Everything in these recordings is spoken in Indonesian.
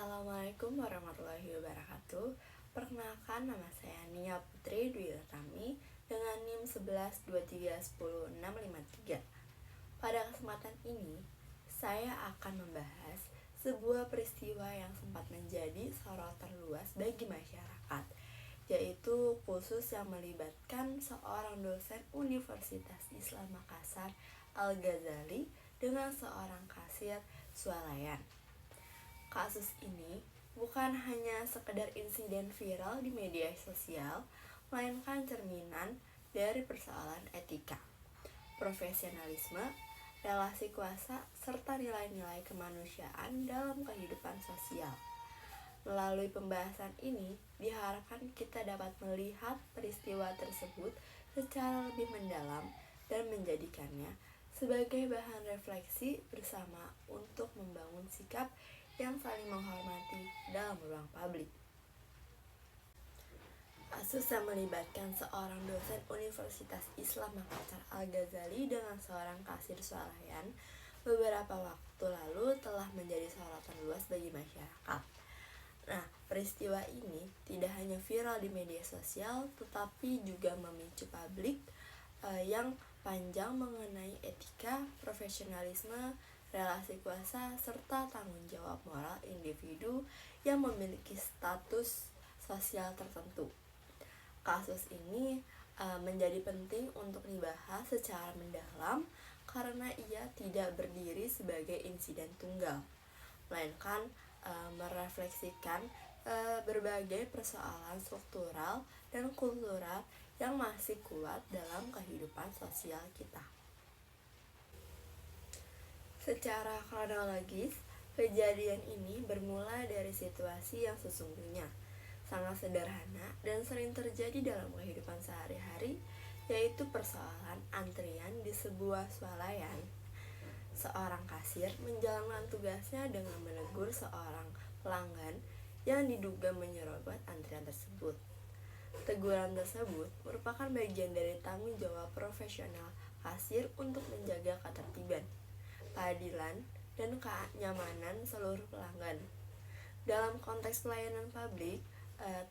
Assalamualaikum warahmatullahi wabarakatuh. Perkenalkan, nama saya Nia Putri Dwi Utami dengan NIM 11231063. Pada kesempatan ini, saya akan membahas sebuah peristiwa yang sempat menjadi sorotan luas bagi masyarakat, yaitu khusus yang melibatkan seorang dosen Universitas Islam Makassar Al-Ghazali dengan seorang kasir swalayan. Kasus ini bukan hanya sekedar insiden viral di media sosial, melainkan cerminan dari persoalan etika, profesionalisme, relasi kuasa, serta nilai-nilai kemanusiaan dalam kehidupan sosial. Melalui pembahasan ini, diharapkan kita dapat melihat peristiwa tersebut secara lebih mendalam dan menjadikannya sebagai bahan refleksi bersama untuk membangun sikap yang saling menghormati dalam ruang publik. Kasus yang melibatkan seorang dosen Universitas Islam Makassar Al-Ghazali dengan seorang kasir swalayan beberapa waktu lalu telah menjadi sorotan luas bagi masyarakat. Nah, peristiwa ini tidak hanya viral di media sosial, tetapi juga memicu publik yang panjang mengenai etika, profesionalisme, relasi kuasa, serta tanggung jawab moral individu yang memiliki status sosial tertentu. Kasus ini menjadi penting untuk dibahas secara mendalam karena ia tidak berdiri sebagai insiden tunggal, melainkan merefleksikan berbagai persoalan struktural dan kultural yang masih kuat dalam kehidupan sosial kita. Secara kronologis, kejadian ini bermula dari situasi yang sesungguhnya sangat sederhana dan sering terjadi dalam kehidupan sehari-hari, yaitu persoalan antrian di sebuah swalayan. Seorang kasir menjalankan tugasnya dengan menegur seorang pelanggan yang diduga menyerobot antrian tersebut. Teguran tersebut merupakan bagian dari tanggung jawab profesional kasir untuk menjaga ketertiban, keadilan, dan kenyamanan seluruh pelanggan. Dalam konteks pelayanan publik,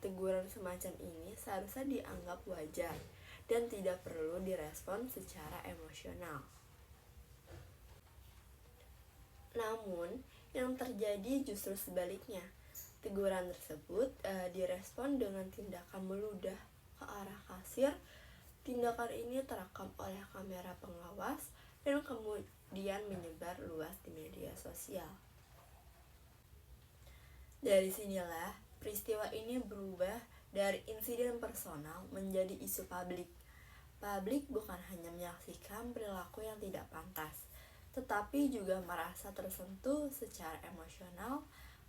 teguran semacam ini seharusnya dianggap wajar dan tidak perlu direspon secara emosional. Namun, yang terjadi justru sebaliknya. Teguran tersebut direspon dengan tindakan meludah ke arah kasir. Tindakan ini terekam oleh kamera pengawas dan kemudian menyebar luas di media sosial. Dari sinilah peristiwa ini berubah dari insiden personal menjadi isu publik. Publik bukan hanya menyaksikan perilaku yang tidak pantas, tetapi juga merasa tersentuh secara emosional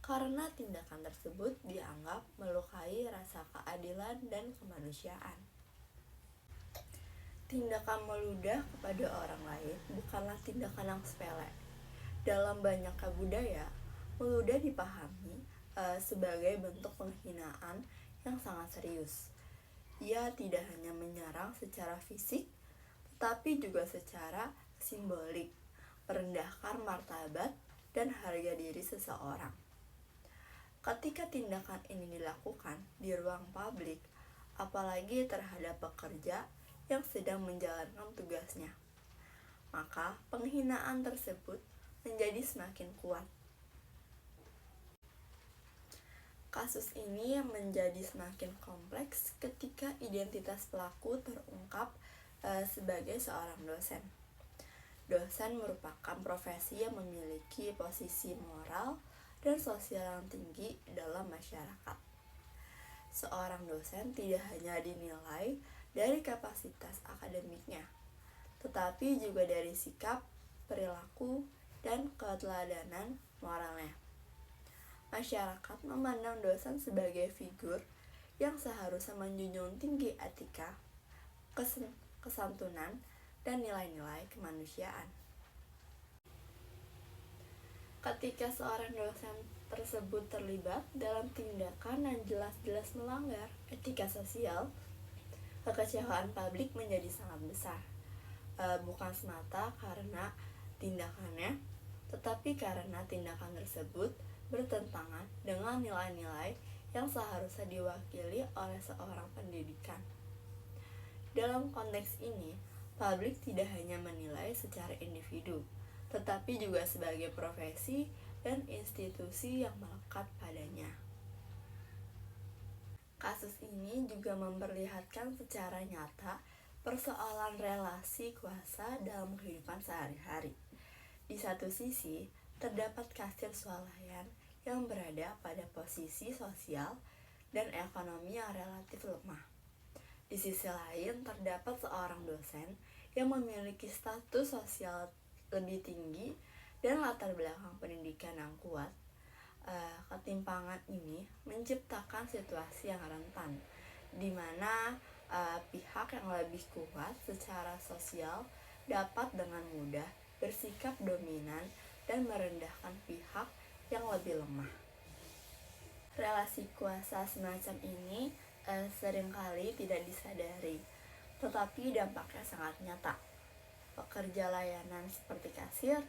karena tindakan tersebut dianggap melukai rasa keadilan dan kemanusiaan. Tindakan meludah kepada orang lain bukanlah tindakan yang sepele. Dalam banyak budaya, meludah dipahami sebagai bentuk penghinaan yang sangat serius. Ia tidak hanya menyerang secara fisik, tetapi juga secara simbolik, merendahkan martabat dan harga diri seseorang. Ketika tindakan ini dilakukan di ruang publik, apalagi terhadap pekerja yang sedang menjalankan tugasnya, maka penghinaan tersebut menjadi semakin kuat. Kasus ini menjadi semakin kompleks ketika identitas pelaku terungkap sebagai seorang dosen. Dosen merupakan profesi yang memiliki posisi moral dan sosial yang tinggi dalam masyarakat. Seorang dosen tidak hanya dinilai dari kapasitas akademiknya, tetapi juga dari sikap, perilaku, dan keteladanan moralnya. Masyarakat memandang dosen sebagai figur yang seharusnya menjunjung tinggi etika, kesantunan, dan nilai-nilai kemanusiaan. Ketika seorang dosen tersebut terlibat dalam tindakan yang jelas-jelas melanggar etika sosial, kekecewaan publik menjadi sangat besar. Bukan semata karena tindakannya, tetapi karena tindakan tersebut bertentangan dengan dengan nilai-nilai yang seharusnya diwakili oleh seorang pendidikan. Dalam konteks ini, publik tidak hanya menilai secara individu, tetapi juga sebagai profesi dan institusi yang melekat padanya. Kasus ini juga memperlihatkan secara nyata persoalan relasi kuasa dalam kehidupan sehari-hari. Di satu sisi, terdapat kasir swalayan yang berada pada posisi sosial dan ekonomi yang relatif lemah. Di sisi lain, terdapat seorang dosen yang memiliki status sosial lebih tinggi dan latar belakang pendidikan yang kuat. Ketimpangan ini menciptakan situasi yang rentan, di mana pihak yang lebih kuat secara sosial dapat dengan mudah bersikap dominan dan merendahkan pihak yang lebih lemah. Relasi kuasa semacam ini seringkali tidak disadari, tetapi dampaknya sangat nyata. Pekerja layanan seperti kasir,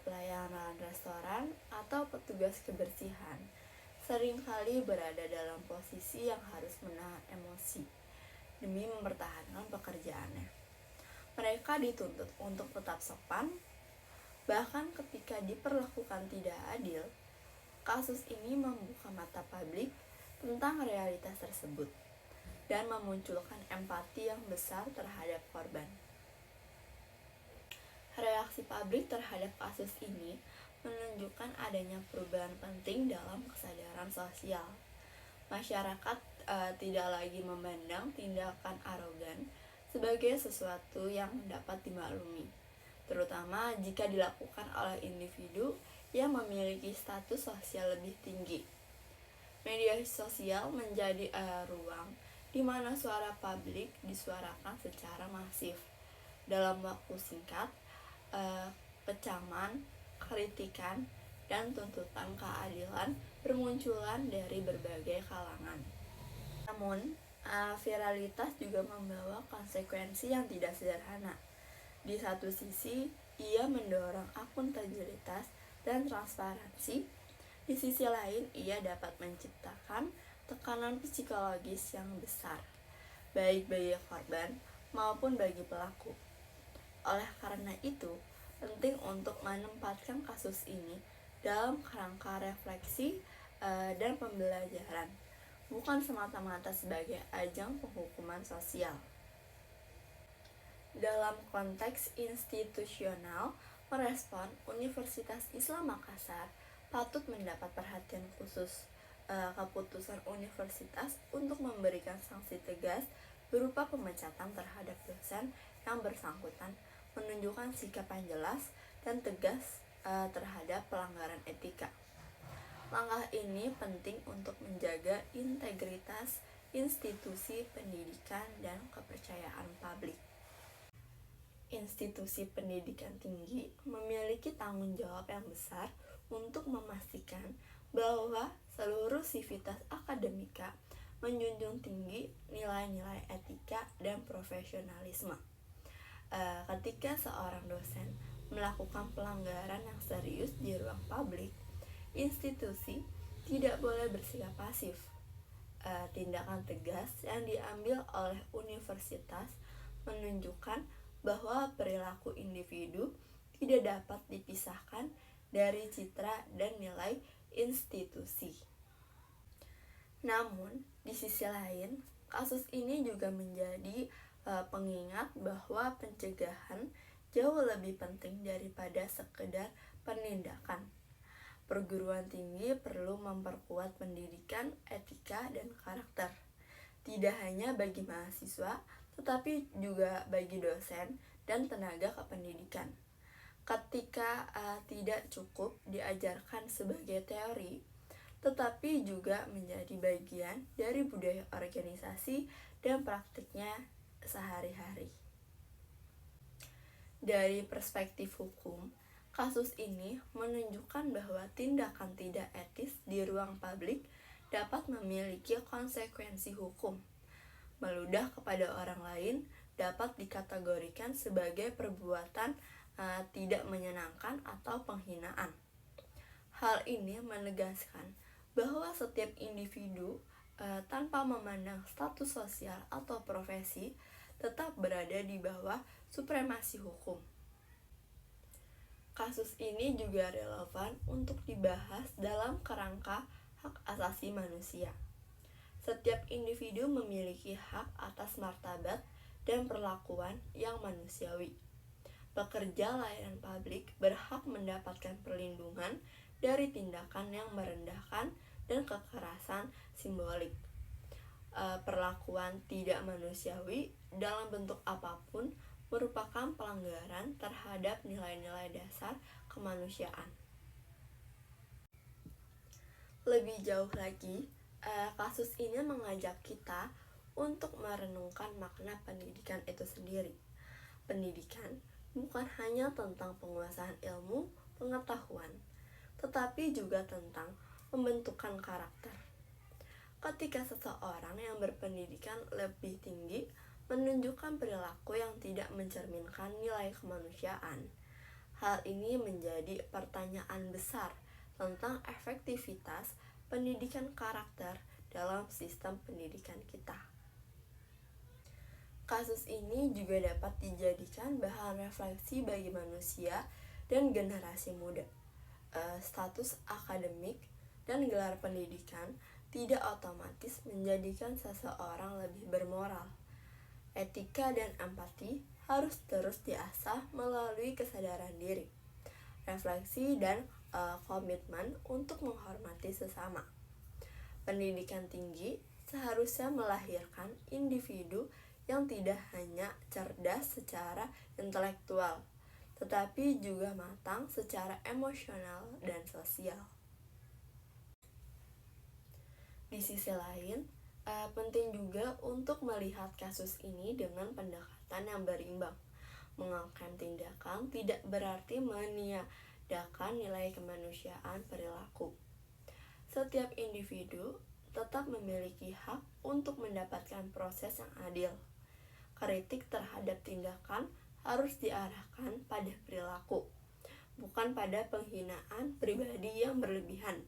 pelayanan restoran, atau petugas kebersihan seringkali berada dalam posisi yang harus menahan emosi demi mempertahankan pekerjaannya. Mereka dituntut untuk tetap sopan, bahkan ketika diperlakukan tidak adil. Kasus ini membuka mata publik tentang realitas tersebut dan memunculkan empati yang besar terhadap korban. Reaksi publik terhadap kasus ini menunjukkan adanya perubahan penting dalam kesadaran sosial. Masyarakat tidak lagi memandang tindakan arogan sebagai sesuatu yang dapat dimaklumi, terutama jika dilakukan oleh individu yang memiliki status sosial lebih tinggi. Media sosial menjadi ruang di mana suara publik disuarakan secara masif. Dalam waktu singkat, kecaman, kritikan, dan tuntutan keadilan bermunculan dari berbagai kalangan. Namun, viralitas juga membawa konsekuensi yang tidak sederhana. Di satu sisi, ia mendorong akuntabilitas dan transparansi. Di sisi lain, ia dapat menciptakan tekanan psikologis yang besar, baik bagi korban maupun bagi pelaku. Oleh karena itu, penting untuk menempatkan kasus ini dalam kerangka refleksi dan pembelajaran, bukan semata-mata sebagai ajang penghukuman sosial. Dalam konteks institusional, merespon Universitas Islam Makassar patut mendapat perhatian khusus. Keputusan universitas untuk memberikan sanksi tegas berupa pemecatan terhadap dosen yang bersangkutan menunjukkan sikap yang jelas dan tegas terhadap pelanggaran etika. Langkah ini penting untuk menjaga integritas institusi pendidikan dan kepercayaan publik. Institusi pendidikan tinggi memiliki tanggung jawab yang besar untuk memastikan bahwa seluruh sivitas akademika menjunjung tinggi nilai-nilai etika dan profesionalisme. Ketika seorang dosen melakukan pelanggaran yang serius di ruang publik, institusi tidak boleh bersikap pasif. Tindakan tegas yang diambil oleh universitas menunjukkan bahwa perilaku individu tidak dapat dipisahkan dari citra dan nilai institusi. Namun, di sisi lain, kasus ini juga menjadi pengingat bahwa pencegahan jauh lebih penting daripada sekedar penindakan. Perguruan tinggi perlu memperkuat pendidikan, etika, dan karakter, tidak hanya bagi mahasiswa, tetapi juga bagi dosen dan tenaga kependidikan. Ketika tidak cukup diajarkan sebagai teori, tetapi juga menjadi bagian dari budaya organisasi dan praktiknya sehari-hari. Dari perspektif hukum, kasus ini menunjukkan bahwa tindakan tidak etis di ruang publik dapat memiliki konsekuensi hukum. Meludah kepada orang lain dapat dikategorikan sebagai perbuatan tidak menyenangkan atau penghinaan. Hal ini menegaskan bahwa setiap individu tanpa memandang status sosial atau profesi tetap berada di bawah supremasi hukum. Kasus ini juga relevan untuk dibahas dalam kerangka hak asasi manusia. Setiap individu memiliki hak atas martabat dan perlakuan yang manusiawi. Pekerja layanan publik berhak mendapatkan perlindungan dari tindakan yang merendahkan dan kekerasan simbolik. Perlakuan tidak manusiawi dalam bentuk apapun merupakan pelanggaran terhadap nilai-nilai dasar kemanusiaan. Lebih jauh lagi, kasus ini mengajak kita untuk merenungkan makna pendidikan itu sendiri. Pendidikan bukan hanya tentang penguasaan ilmu, pengetahuan, tetapi juga tentang pembentukan karakter. Ketika seseorang yang berpendidikan lebih tinggi menunjukkan perilaku yang tidak mencerminkan nilai kemanusiaan, hal ini menjadi pertanyaan besar tentang efektivitas pendidikan karakter dalam sistem pendidikan kita. Kasus ini juga dapat dijadikan bahan refleksi bagi manusia dan generasi muda. Status akademik dan gelar pendidikan tidak otomatis menjadikan seseorang lebih bermoral. Etika dan empati harus terus diasah melalui kesadaran diri, refleksi, dan komitmen untuk menghormati sesama. Pendidikan tinggi seharusnya melahirkan individu yang tidak hanya cerdas secara intelektual, tetapi juga matang secara emosional dan sosial. Di sisi lain, penting juga untuk melihat kasus ini dengan pendekatan yang berimbang. Mengancam tindakan tidak berarti meniadakan nilai kemanusiaan perilaku. Setiap individu tetap memiliki hak untuk mendapatkan proses yang adil. Kritik terhadap tindakan harus diarahkan pada perilaku, bukan pada penghinaan pribadi yang berlebihan.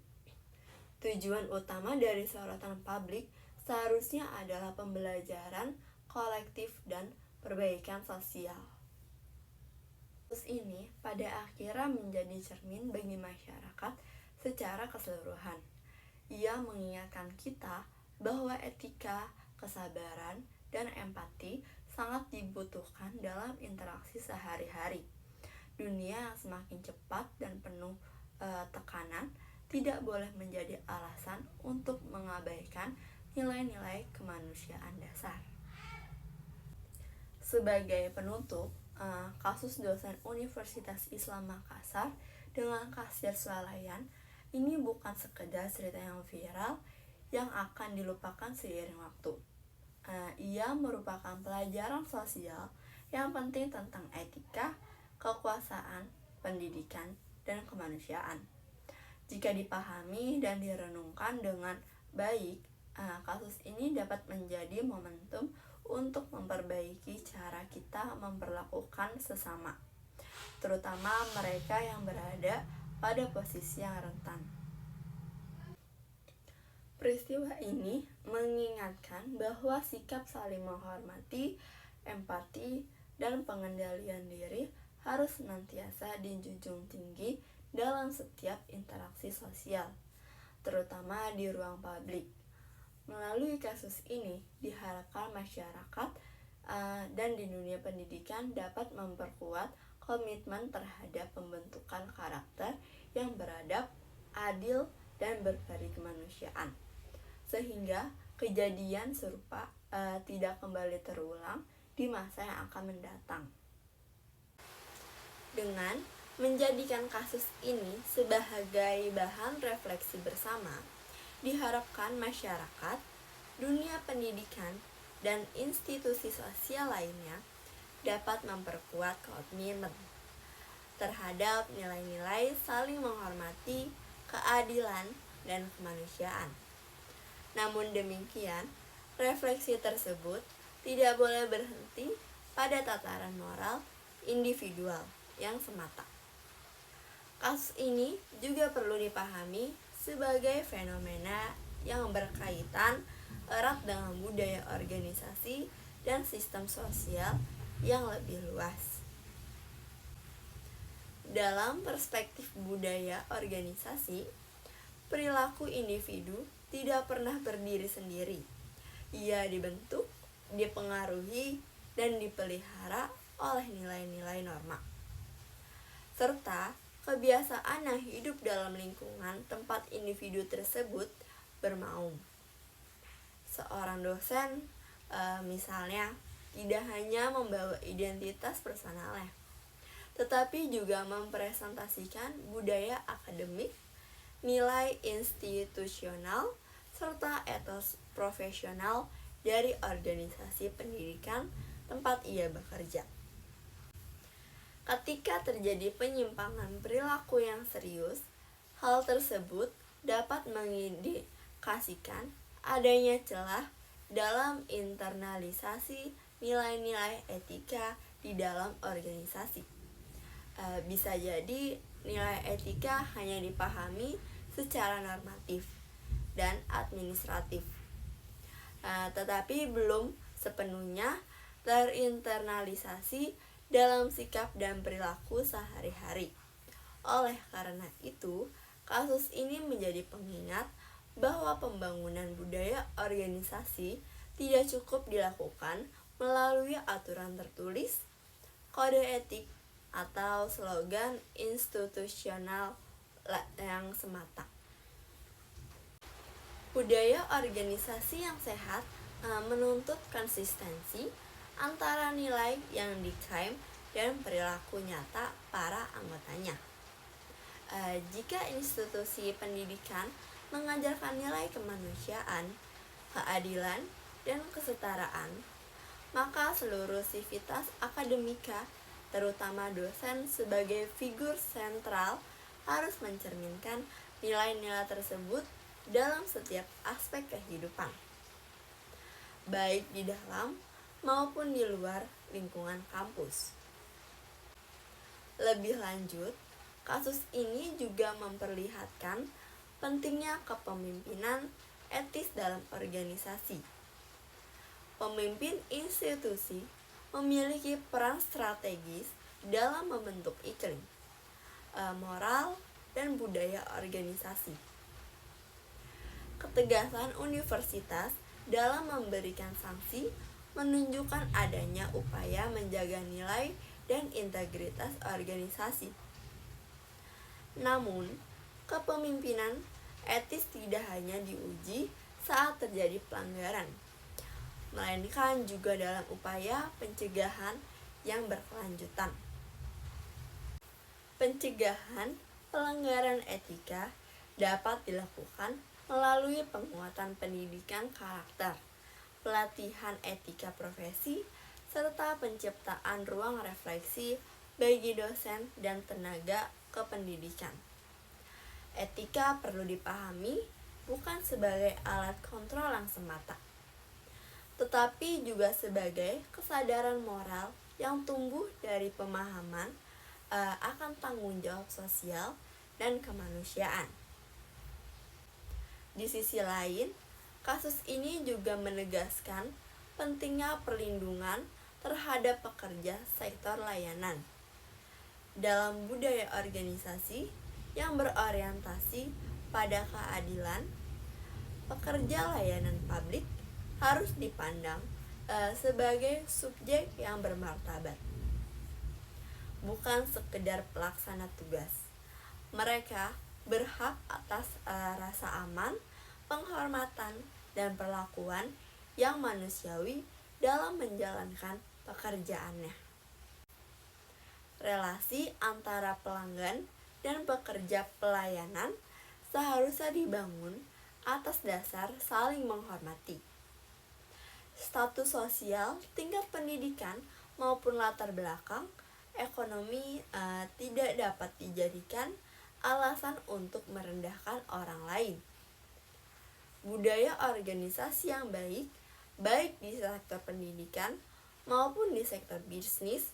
Tujuan utama dari sorotan publik seharusnya adalah pembelajaran kolektif dan perbaikan sosial. Kasus ini pada akhirnya menjadi cermin bagi masyarakat secara keseluruhan. Ia mengingatkan kita bahwa etika, kesabaran, dan empati sangat dibutuhkan dalam interaksi sehari-hari. Dunia yang semakin cepat dan penuh tekanan tidak boleh menjadi alasan untuk mengabaikan nilai-nilai kemanusiaan dasar. Sebagai penutup, kasus dosen Universitas Islam Makassar dengan kasir swalayan ini bukan sekedar cerita yang viral yang akan dilupakan seiring waktu. Ia merupakan pelajaran sosial yang penting tentang etika, kekuasaan, pendidikan, dan kemanusiaan. Jika dipahami dan direnungkan dengan baik, kasus ini dapat menjadi momentum untuk memperbaiki cara kita memperlakukan sesama, terutama mereka yang berada pada posisi yang rentan. Peristiwa ini mengingatkan bahwa sikap saling menghormati, empati, dan pengendalian diri harus senantiasa dijunjung tinggi dalam setiap interaksi sosial, terutama di ruang publik. Melalui kasus ini, diharapkan masyarakat dan di dunia pendidikan dapat memperkuat komitmen terhadap pembentukan karakter yang beradab, adil, dan berbudi kemanusiaan, sehingga kejadian serupa tidak kembali terulang di masa yang akan mendatang. Dengan menjadikan kasus ini sebagai bahan refleksi bersama, diharapkan masyarakat, dunia pendidikan, dan institusi sosial lainnya dapat memperkuat komitmen terhadap nilai-nilai saling menghormati, keadilan, dan kemanusiaan. Namun demikian, refleksi tersebut tidak boleh berhenti pada tataran moral individual yang semata. Kasus ini juga perlu dipahami sebagai fenomena yang berkaitan erat dengan budaya organisasi dan sistem sosial yang lebih luas. Dalam perspektif budaya organisasi, perilaku individu tidak pernah berdiri sendiri. Ia dibentuk, dipengaruhi, dan dipelihara oleh nilai-nilai norma, serta kebiasaan yang hidup dalam lingkungan tempat individu tersebut bermaung. Seorang dosen, misalnya, tidak hanya membawa identitas personalnya, tetapi juga mempresentasikan budaya akademik, nilai institusional, serta etos profesional dari organisasi pendidikan tempat ia bekerja. Ketika terjadi penyimpangan perilaku yang serius, hal tersebut dapat mengindikasikan adanya celah dalam internalisasi nilai-nilai etika di dalam organisasi. Bisa jadi nilai etika hanya dipahami secara normatif dan administratif, tetapi belum sepenuhnya terinternalisasi dalam sikap dan perilaku sehari-hari. Oleh karena itu, kasus ini menjadi pengingat bahwa pembangunan budaya organisasi tidak cukup dilakukan melalui aturan tertulis, kode etik, atau slogan institusional yang semata. Budaya organisasi yang sehat menuntut konsistensi antara nilai yang diklaim dan perilaku nyata para anggotanya. Jika institusi pendidikan mengajarkan nilai kemanusiaan, keadilan, dan kesetaraan, maka seluruh sivitas akademika, terutama dosen sebagai figur sentral, harus mencerminkan nilai-nilai tersebut dalam setiap aspek kehidupan, baik di dalam maupun di luar lingkungan kampus. Lebih lanjut, kasus ini juga memperlihatkan pentingnya kepemimpinan etis dalam organisasi. Pemimpin institusi memiliki peran strategis dalam membentuk iklim, moral, dan budaya organisasi. Ketegasan universitas dalam memberikan sanksi menunjukkan adanya upaya menjaga nilai dan integritas organisasi. Namun, kepemimpinan etis tidak hanya diuji saat terjadi pelanggaran, melainkan juga dalam upaya pencegahan yang berkelanjutan. Pencegahan pelanggaran etika dapat dilakukan melalui penguatan pendidikan karakter, pelatihan etika profesi, serta penciptaan ruang refleksi bagi dosen dan tenaga kependidikan. Etika perlu dipahami bukan sebagai alat kontrol yang semata, tetapi juga sebagai kesadaran moral yang tumbuh dari pemahaman akan tanggung jawab sosial dan kemanusiaan. Di sisi lain, kasus ini juga menegaskan pentingnya perlindungan terhadap pekerja sektor layanan. Dalam budaya organisasi yang berorientasi pada keadilan, pekerja layanan publik harus dipandang sebagai subjek yang bermartabat, bukan sekedar pelaksana tugas. Mereka berhak atas rasa aman, penghormatan, dan perlakuan yang manusiawi dalam menjalankan pekerjaannya. Relasi antara pelanggan dan pekerja pelayanan seharusnya dibangun atas dasar saling menghormati. Status sosial, tingkat pendidikan, maupun latar belakang ekonomi tidak dapat dijadikan alasan untuk merendahkan orang lain. Budaya organisasi yang baik di sektor pendidikan maupun di sektor bisnis,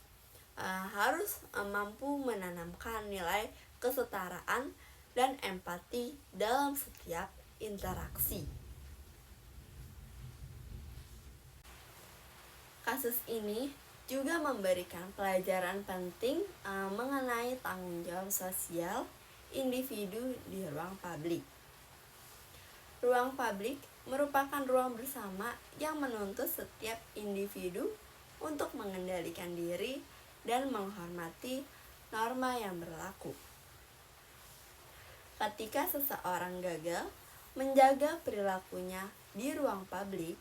harus mampu menanamkan nilai kesetaraan dan empati dalam setiap interaksi. Kasus ini juga memberikan pelajaran penting mengenai tanggung jawab sosial individu di ruang publik. Ruang publik merupakan ruang bersama yang menuntut setiap individu untuk mengendalikan diri dan menghormati norma yang berlaku. Ketika seseorang gagal menjaga perilakunya di ruang publik,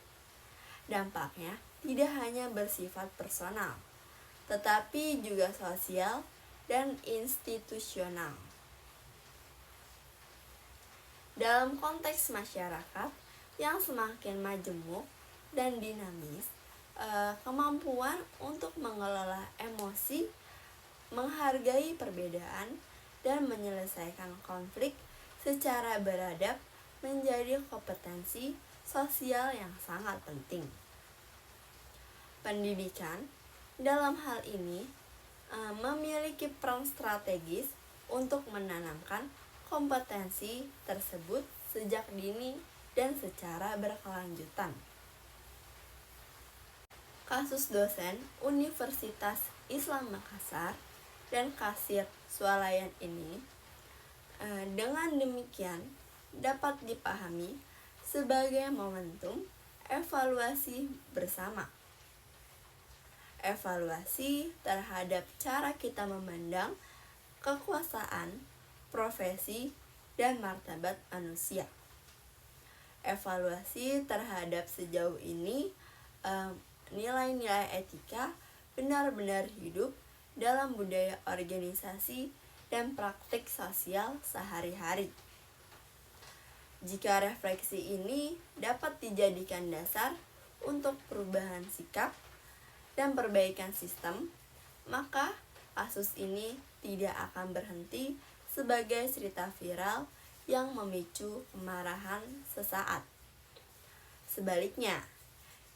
dampaknya tidak hanya bersifat personal, tetapi juga sosial dan institusional. Dalam konteks masyarakat yang semakin majemuk dan dinamis, kemampuan untuk mengelola emosi, menghargai perbedaan, dan menyelesaikan konflik secara beradab menjadi kompetensi sosial yang sangat penting. Pendidikan dalam hal ini memiliki peran strategis untuk menanamkan kompetensi tersebut sejak dini dan secara berkelanjutan. Kasus dosen Universitas Islam Makassar dan kasir swalayan ini dengan demikian dapat dipahami sebagai momentum evaluasi bersama. Evaluasi terhadap cara kita memandang kekuasaan, profesi, dan martabat manusia. Evaluasi terhadap sejauh ini nilai-nilai etika benar-benar hidup dalam budaya organisasi dan praktik sosial sehari-hari. Jika refleksi ini dapat dijadikan dasar untuk perubahan sikap dan perbaikan sistem, maka kasus ini tidak akan berhenti sebagai cerita viral yang memicu kemarahan sesaat. Sebaliknya,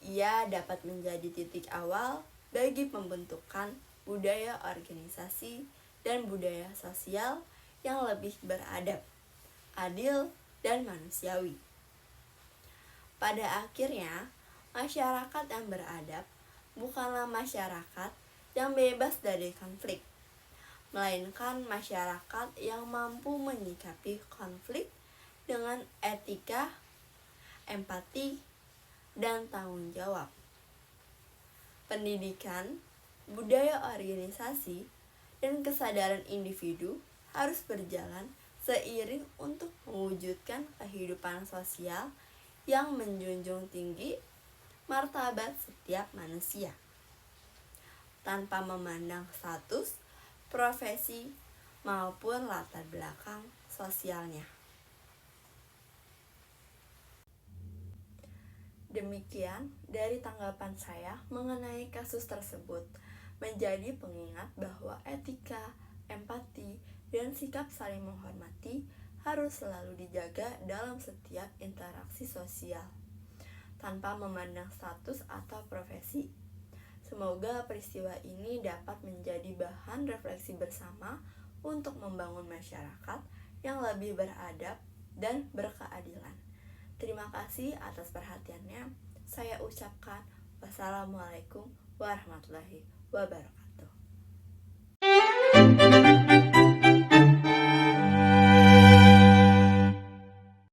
ia dapat menjadi titik awal bagi pembentukan budaya organisasi dan budaya sosial yang lebih beradab, adil, dan manusiawi. Pada akhirnya, masyarakat yang beradab bukanlah masyarakat yang bebas dari konflik, melainkan masyarakat yang mampu menyikapi konflik dengan etika, empati, dan tanggung jawab. Pendidikan, budaya organisasi, dan kesadaran individu harus berjalan seiring untuk mewujudkan kehidupan sosial yang menjunjung tinggi martabat setiap manusia, tanpa memandang status, profesi, maupun latar belakang sosialnya. Demikian dari tanggapan saya mengenai kasus tersebut, menjadi pengingat bahwa etika, empati, dan sikap saling menghormati harus selalu dijaga dalam setiap interaksi sosial, tanpa memandang status atau profesi. Semoga peristiwa ini dapat menjadi bahan refleksi bersama untuk membangun masyarakat yang lebih beradab dan berkeadilan. Terima kasih atas perhatiannya. Saya ucapkan wassalamualaikum warahmatullahi wabarakatuh.